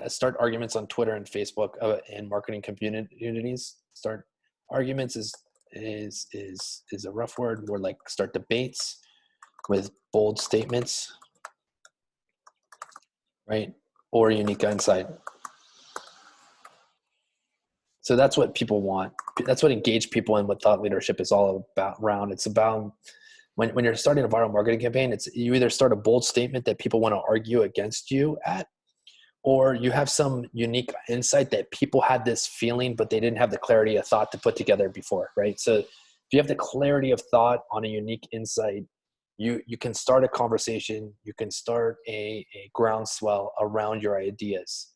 start arguments on Twitter and Facebook and marketing communities. Start arguments is a rough word. More like start debates with bold statements, right? Or unique insight. So that's what people want. That's what engaged people and what thought leadership is all about. It's about when you're starting a viral marketing campaign, it's you either start a bold statement that people want to argue against you at, or you have some unique insight that people had this feeling, but they didn't have the clarity of thought to put together before, right? So if you have the clarity of thought on a unique insight, you can start a conversation, you can start a groundswell around your ideas.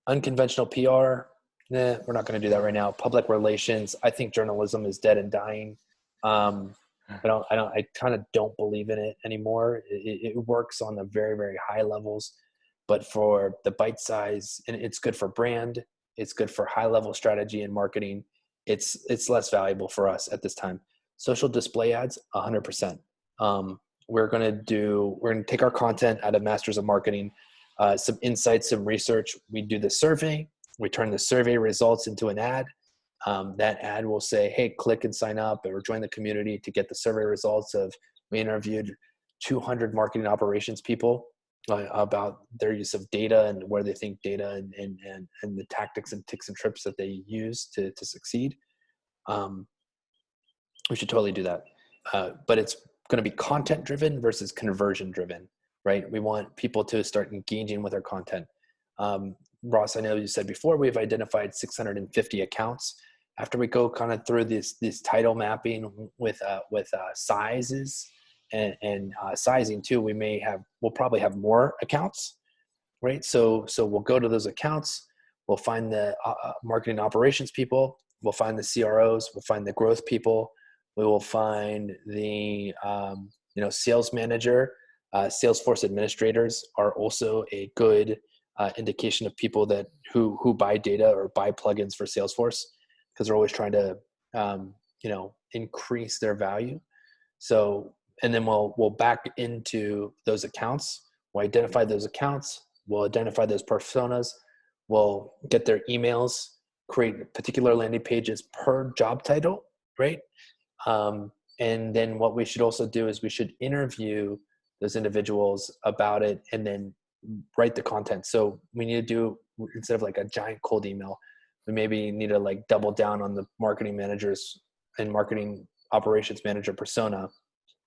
Unconventional PR, we're not going to do that right now. Public relations, I think journalism is dead and dying. I kind of don't believe in it anymore. It works on the very, very high levels, but for the bite size, and it's good for brand, it's good for high level strategy and marketing. It's less valuable for us at this time. Social display ads, 100%. We're going to take our content out of Masters of Marketing, some insights, some research. We do the survey. We turn the survey results into an ad. That ad will say, hey, click and sign up or join the community to get the survey results of, we interviewed 200 marketing operations people about their use of data and where they think data and the tactics and ticks and trips that they use to succeed. We should totally do that. But it's going to be content driven versus conversion driven, right? We want people to start engaging with our content. Ross, I know you said before, we've identified 650 accounts. After we go kind of through this title mapping with sizes and sizing too, we'll probably have more accounts, right? So we'll go to those accounts. We'll find the marketing operations people. We'll find the CROs. We'll find the growth people. We will find the sales manager. Salesforce administrators are also a good indication of people who buy data or buy plugins for Salesforce, because they're always trying to increase their value. So, and then we'll back into those accounts. We'll identify those accounts. We'll identify those personas. We'll get their emails, create particular landing pages per job title, right? And then what we should also do is we should interview those individuals about it and then write the content. So we need to do, instead of like a giant cold email, we maybe need to like double down on the marketing managers and marketing operations manager persona,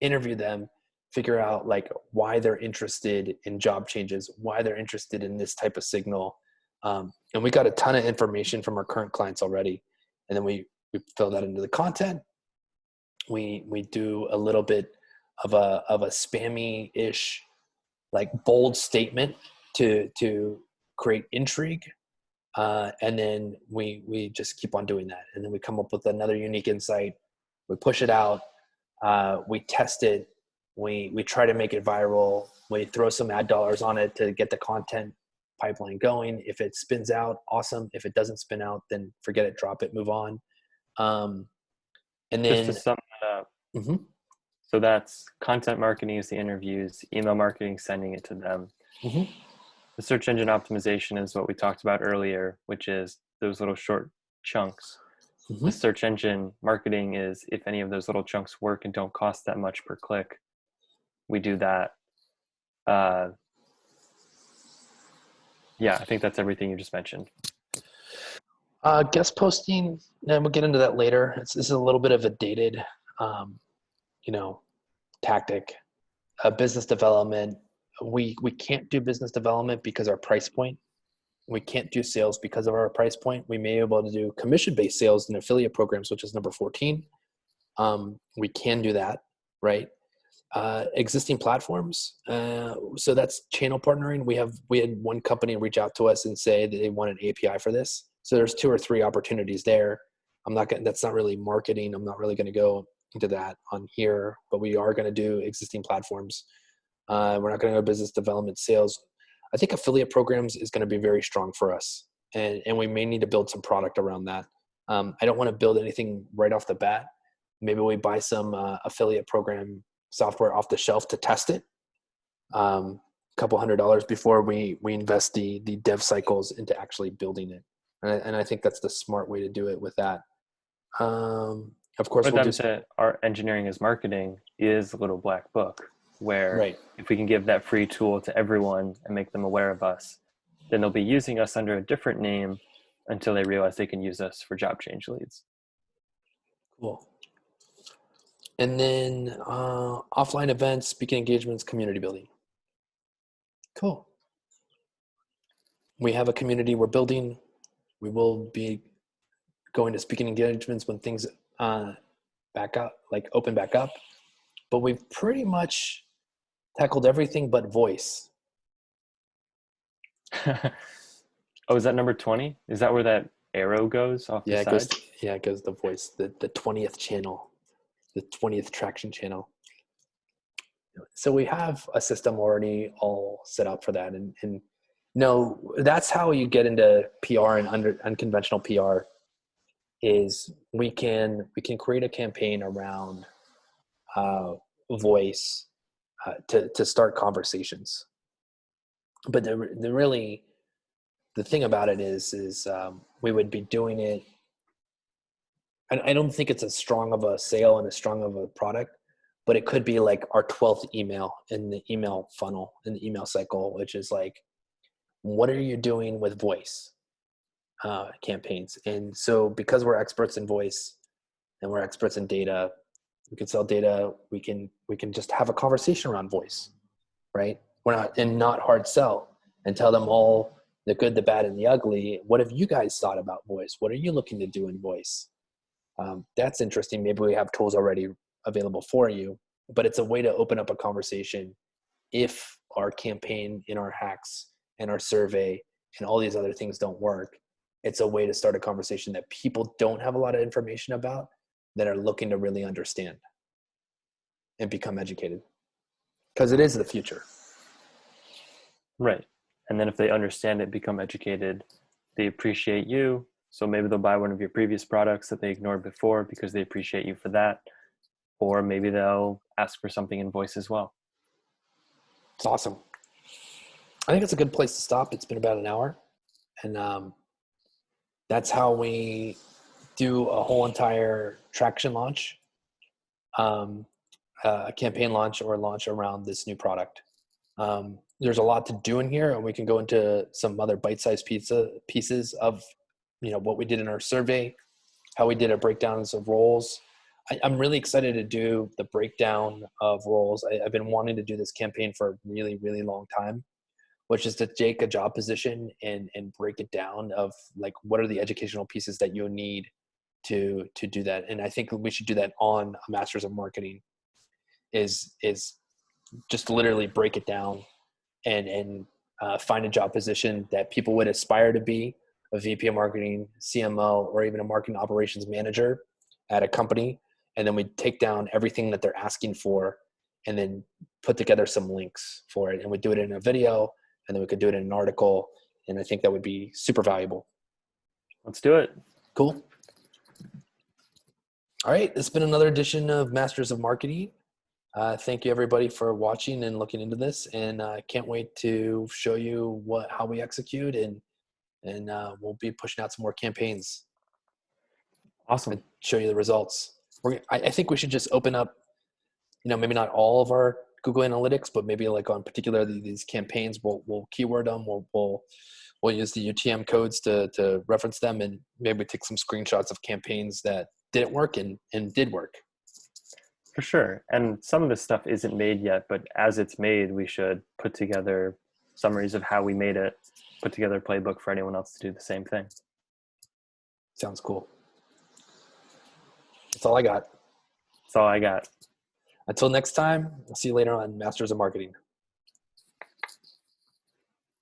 interview them, figure out like why they're interested in job changes, why they're interested in this type of signal. And we got a ton of information from our current clients already. And then we fill that into the content. We do a little bit of a spammy-ish, like bold statement to create intrigue. And then we just keep on doing that. And then we come up with another unique insight. We push it out. We test it. We try to make it viral. We throw some ad dollars on it to get the content pipeline going. If it spins out, awesome. If it doesn't spin out, then forget it, drop it, move on. And then just to sum that up. Mm-hmm. So that's content marketing is the interviews, email marketing, sending it to them. Mm-hmm. The search engine optimization is what we talked about earlier, which is those little short chunks. Mm-hmm. The search engine marketing is if any of those little chunks work and don't cost that much per click, we do that. Yeah, I think that's everything you just mentioned. Guest posting, and we'll get into that later. This is a little bit of a dated, tactic. Business development, we can't do business development because our price point. We can't do sales because of our price point. We may be able to do commission-based sales and affiliate programs, which is number 14. We can do that, right? Existing platforms. So that's channel partnering. We had one company reach out to us and say that they want an API for this. So there's 2 or 3 opportunities there. That's not really marketing. I'm not really going to go into that on here, but we are going to do existing platforms. We're not going to go business development sales. I think affiliate programs is going to be very strong for us, and we may need to build some product around that. I don't want to build anything right off the bat. Maybe we buy some affiliate program software off the shelf to test it. Couple $100 before we invest the dev cycles into actually building it. And I think that's the smart way to do it with that. Of course, But then our engineering as marketing is a little black book where right. If we can give that free tool to everyone and make them aware of us, then they'll be using us under a different name until they realize they can use us for job change leads. Cool. And then offline events, speaking engagements, community building. Cool. We have a community we're building. We will be going to speaking engagements when things back up, like open back up. But we've pretty much tackled everything but voice. Oh, is that number 20? Is that where that arrow goes off the side? It goes the voice, the 20th channel, the 20th traction channel. So we have a system already all set up for that. And no, that's how you get into PR and unconventional PR is we can create a campaign around voice to start conversations. But the thing about it is we would be doing it. I don't think it's as strong of a sale and as strong of a product, but it could be like our 12th email in the email funnel, in the email cycle, which is like, what are you doing with voice campaigns? And so because we're experts in voice and we're experts in data, we can sell data. We can just have a conversation around voice, right? Not hard sell and tell them all the good, the bad, and the ugly. What have you guys thought about voice? What are you looking to do in voice? That's interesting. Maybe we have tools already available for you, but it's a way to open up a conversation. If our campaign in our hacks and our survey and all these other things don't work, it's a way to start a conversation that people don't have a lot of information about that are looking to really understand and become educated, because it is the future. Right. And then if they understand it, become educated, they appreciate you. So maybe they'll buy one of your previous products that they ignored before because they appreciate you for that. Or maybe they'll ask for something in voice as well. It's awesome. I think it's a good place to stop. It's been about an hour. And that's how we do a whole entire traction launch, a campaign launch or launch around this new product. There's a lot to do in here, and we can go into some other bite-sized pieces of what we did in our survey, how we did our breakdowns of roles. I'm really excited to do the breakdown of roles. I've been wanting to do this campaign for a really, really long time, which is to take a job position and break it down of like, what are the educational pieces that you need to do that. And I think we should do that on a Masters of Marketing is just literally break it down and find a job position that people would aspire to be, a VP of marketing, CMO, or even a marketing operations manager at a company. And then we take down everything that they're asking for and then put together some links for it. And we do it in a video, and then we could do it in an article. And I think that would be super valuable. Let's do it. Cool. All right. It's been another edition of Masters of Marketing. Thank you everybody for watching and looking into this. And I can't wait to show you how we execute, and we'll be pushing out some more campaigns. Awesome. And show you the results. I think we should just open up, maybe not all of our Google Analytics, but maybe like on particularly these campaigns, we'll keyword them. We'll use the UTM codes to reference them, and maybe take some screenshots of campaigns that didn't work and did work. For sure. And some of this stuff isn't made yet, but as it's made, we should put together summaries of how we made it, put together a playbook for anyone else to do the same thing. Sounds cool. That's all I got. That's all I got. Until next time, I'll see you later on Masters of Marketing.